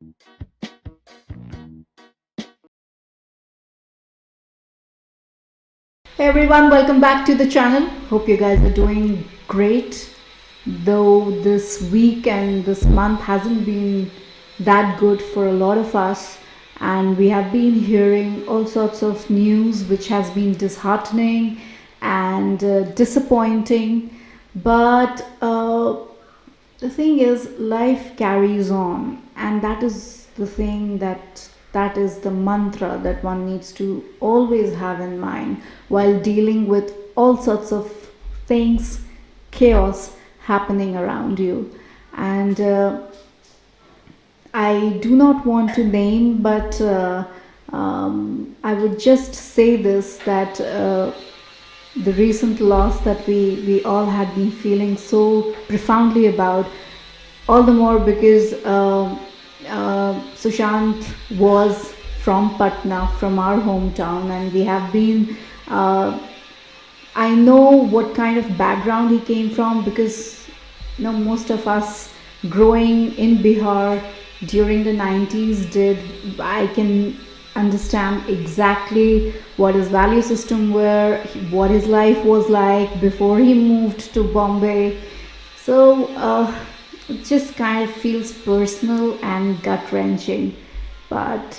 Hey everyone, welcome back to the channel. Hope you guys are doing great. Though this week and this month hasn't been that good for a lot of us, and we have been hearing all sorts of news which has been disheartening and disappointing. But the thing is, life carries on, and that is the thing that is the mantra that one needs to always have in mind while dealing with all sorts of things, chaos happening around you. And I do not want to name, but I would just say this, that the recent loss that we all had been feeling so profoundly about, all the more because Sushant was from Patna, from our hometown, and we have been. I know what kind of background he came from, because most of us growing in Bihar during the 90s did. I can understand exactly what his value system were, what his life was like before he moved to Bombay. So it just kind of feels personal and gut wrenching. But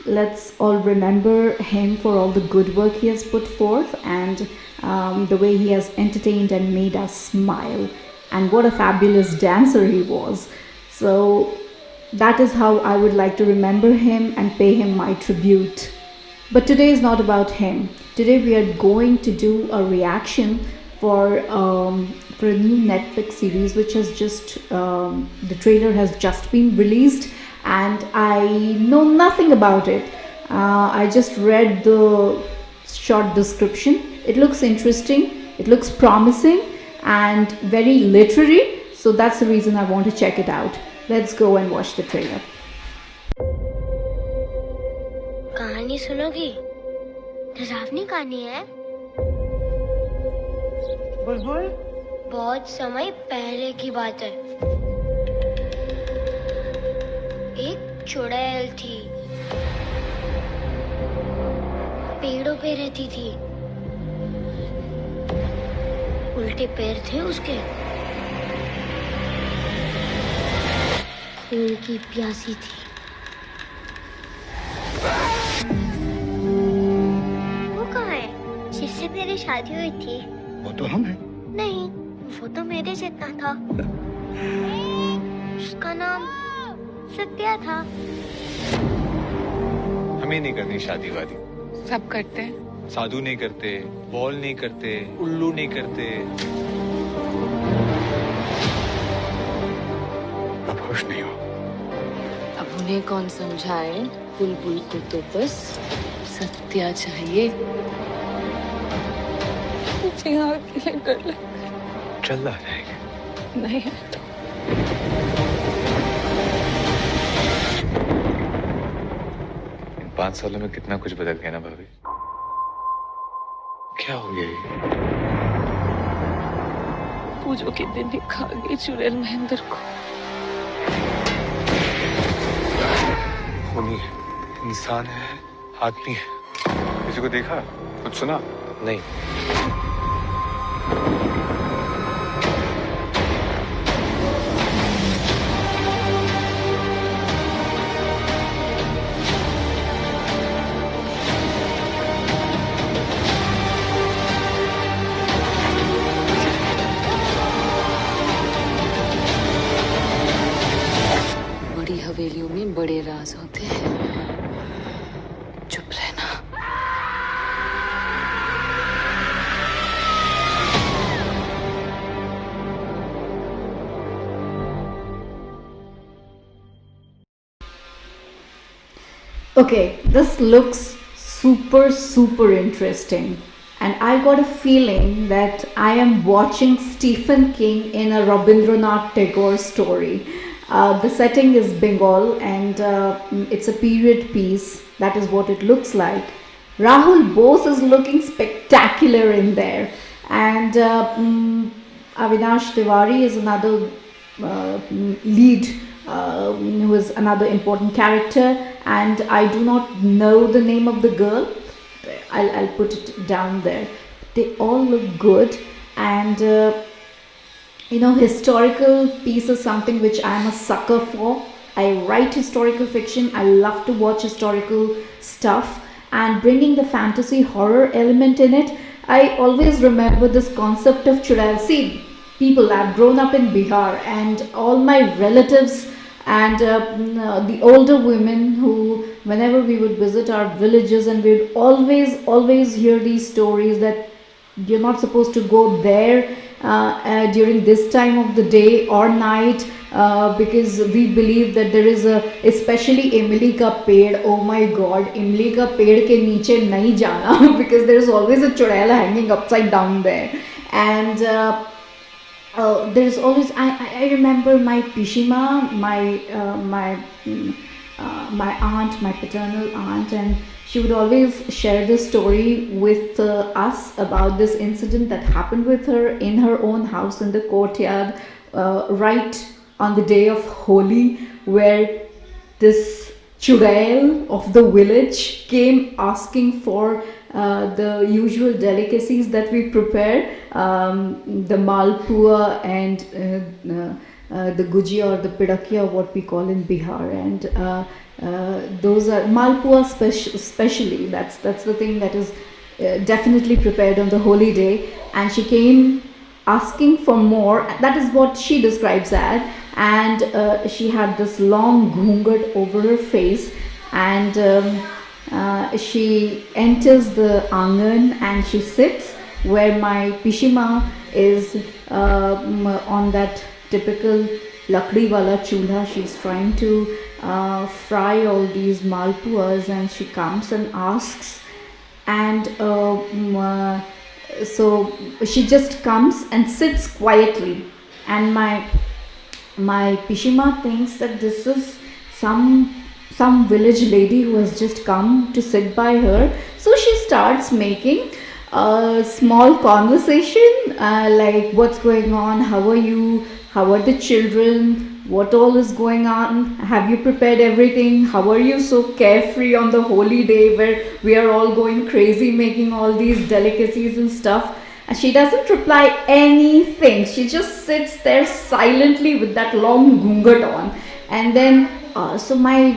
let's all remember him for all the good work he has put forth, and the way he has entertained and made us smile. And what a fabulous dancer he was. So that is how I would like to remember him and pay him my tribute. But today is not about him. Today we are going to do a reaction for a new Netflix series which has just the trailer has just been released, and I know nothing about it. I just read the short description. It looks interesting. It looks promising and very literary. So that's the reason I want to check it out. Let's go and watch the trailer. कहानी सुनोगी? डरावनी कहानी है। बुलबुल, बहुत समय पहले की बात है। एक चुड़ैल थी, पेड़ों पे रहती थी। उल्टे पैर थे उसके, खून की प्यासी थी। वो कहाँ है जिससे मेरी शादी हुई थी? वो तो हम हैं। नहीं, वो तो मेरे जितना था। उसका नाम सत्या था। हमें नहीं करनी शादी वादी। सब करते हैं। साधु नहीं करते, बॉल नहीं करते, उल्लू नहीं करते। अब खुश नहीं हो। अब उन्हें कौन समझाए? बुलबुल को तो बस सत्या चाहिए। मुझे यहाँ अकेले कर ले। चल आ जाएगा। नहीं है तो इन 5 सालों में कितना कुछ बदल गया ना भाभी। क्या हो गया ये? पूजो के दिन ही खा गई चुड़ैल महेंद्र को। खूनी है, इंसान है, आदमी है। किसी को देखा? कुछ सुना? नहीं। बड़ी हवेलियों में बड़े राज होते हैं। चुप रहना। Okay, this looks super interesting, and I got a feeling that I am watching Stephen King in a Rabindranath Tagore story. The setting is Bengal, and it's a period piece. That is what it looks like. Rahul Bose is looking spectacular in there, and Avinash Tiwary is another lead who is another important character, and I do not know the name of the girl. I'll put it down there. They all look good, and historical piece is something which I'm a sucker for. I write historical fiction. I love to watch historical stuff, and bringing the fantasy horror element in it. I always remember this concept of chudail. See, people, I've grown up in Bihar, and all my relatives and the older women who, whenever we would visit our villages, and we would always hear these stories that you're not supposed to go there during this time of the day or night, because we believe that there is a, especially imli ka ped, oh my god, imli ka ped ke niche nahi jana because there is always a chudail hanging upside down there. And there's always, I remember my pishima, my aunt, my paternal aunt, and she would always share this story with us about this incident that happened with her in her own house in the courtyard, right on the day of Holi, where this chudail of the village came asking for the usual delicacies that we prepare, the malpua and the guji or the pidakia, what we call in Bihar, and those are malpua especially. That's the thing that is definitely prepared on the holy day. And she came asking for more. That is what she describes as. And she had this long ghungat over her face, and she enters the angan and she sits where my pishima is on that typical lakdi wala chulha. She's trying to fry all these malpuas, and she comes and asks, and so she just comes and sits quietly, and my pishima thinks that this is some village lady who has just come to sit by her. So she starts making a small conversation, like, what's going on, how are you, how are the children, what all is going on, have you prepared everything, how are you so carefree on the holy day where we are all going crazy making all these delicacies and stuff. And she doesn't reply anything. She just sits there silently with that long gungat on. And then so my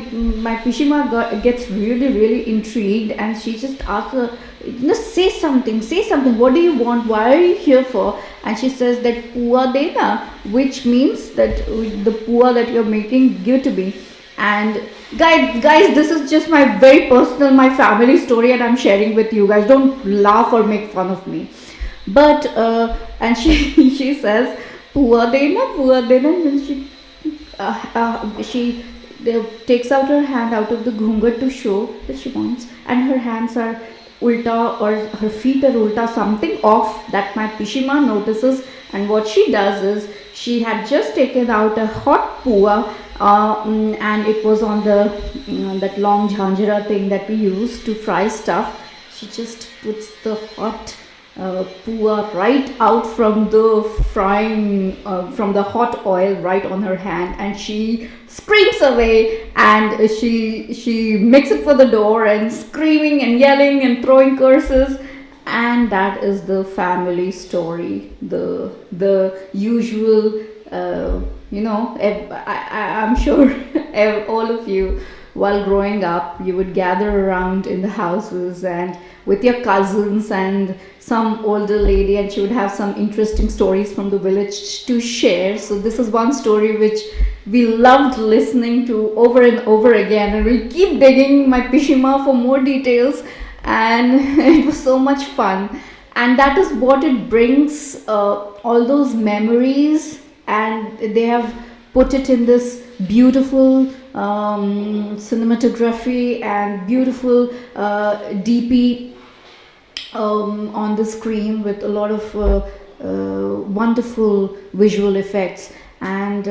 pishima gets really intrigued, and she just asks her, say something, what do you want, why are you here for? And she says that pua dena, which means that the pua that you're making, give to me. And guys, this is just my very personal, my family story, and I'm sharing with you guys. Don't laugh or make fun of me. But and she says pua dena, and then she takes out her hand out of the ghungat to show that she wants, and her hands are ulta, or her feet are ulta, something off that my pishima notices. And what she does is, she had just taken out a hot pua, and it was on the that long jhanjira thing that we use to fry stuff. She just puts the hot pua right out from the frying, from the hot oil, right on her hand, and she screams away, and she makes it for the door, and screaming and yelling and throwing curses. And that is the family story, the usual, I'm sure all of you, while growing up, you would gather around in the houses and with your cousins and some older lady, and she would have some interesting stories from the village to share. So this is one story which we loved listening to over and over again, and we'll keep digging my pishima for more details, and it was so much fun. And that is what it brings, all those memories, and they have put it in this beautiful cinematography and beautiful DP on the screen with a lot of wonderful visual effects. And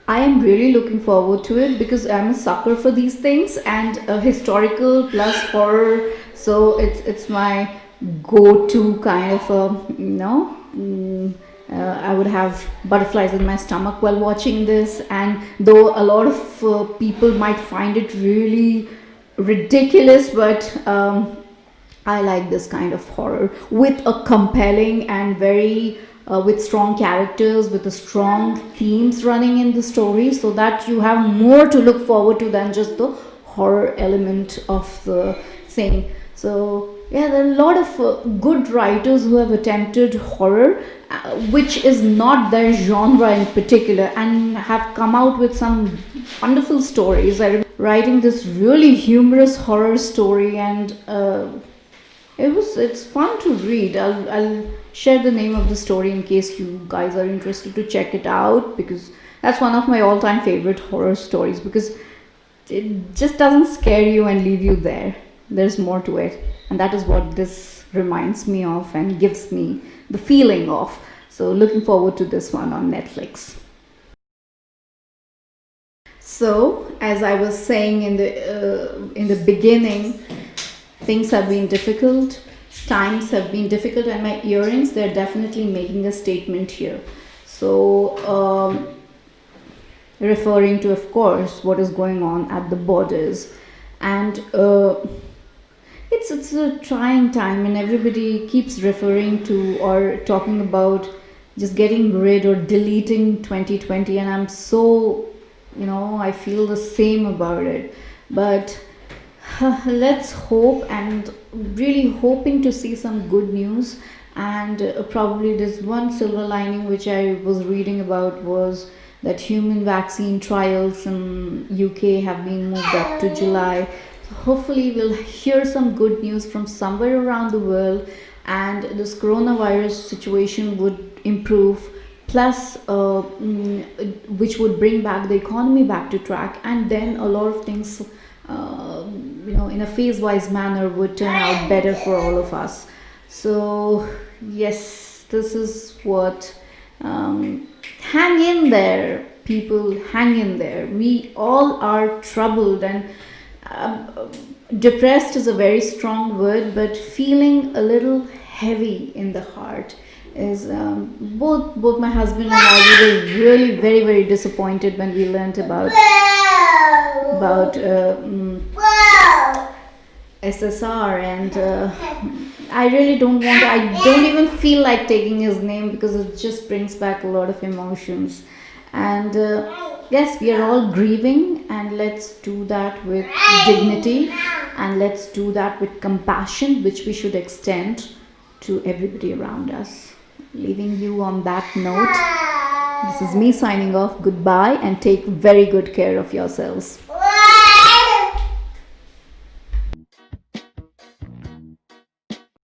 I am really looking forward to it, because I'm a sucker for these things, and historical plus horror. So it's my go-to kind of I would have butterflies in my stomach while watching this, and though a lot of people might find it really ridiculous, but I like this kind of horror with a compelling and very with strong characters, with the strong themes running in the story, so that you have more to look forward to than just the horror element of the thing. So yeah, there are a lot of good writers who have attempted horror, which is not their genre in particular, and have come out with some wonderful stories. I remember writing this really humorous horror story, and it's fun to read. I'll share the name of the story in case you guys are interested to check it out, because that's one of my all-time favorite horror stories, because it just doesn't scare you and leave you there. There's more to it, and that is what this reminds me of and gives me the feeling of. So looking forward to this one on Netflix. So as I was saying in the beginning, things have been difficult, times have been difficult, and my earrings, they're definitely making a statement here. So referring to, of course, what is going on at the borders, and it's a trying time, and everybody keeps referring to or talking about just getting rid or deleting 2020, and I'm so, I feel the same about it. But let's hope, and really hoping to see some good news. And probably this one silver lining which I was reading about was that human vaccine trials in UK have been moved up to July. So hopefully we'll hear some good news from somewhere around the world, and this coronavirus situation would improve, plus which would bring back the economy back to track, and then a lot of things in a phase-wise manner would turn out better for all of us. So yes, this is what, hang in there, people, hang in there. We all are troubled, and depressed is a very strong word, but feeling a little heavy in the heart is, both my husband and I, we were really very, very disappointed when we learnt about SSR, and I really don't want to, I don't even feel like taking his name, because it just brings back a lot of emotions. And yes, we are all grieving, and let's do that with dignity, and let's do that with compassion, which we should extend to everybody around us. Leaving you on that note, this is me signing off. Goodbye, and take very good care of yourselves.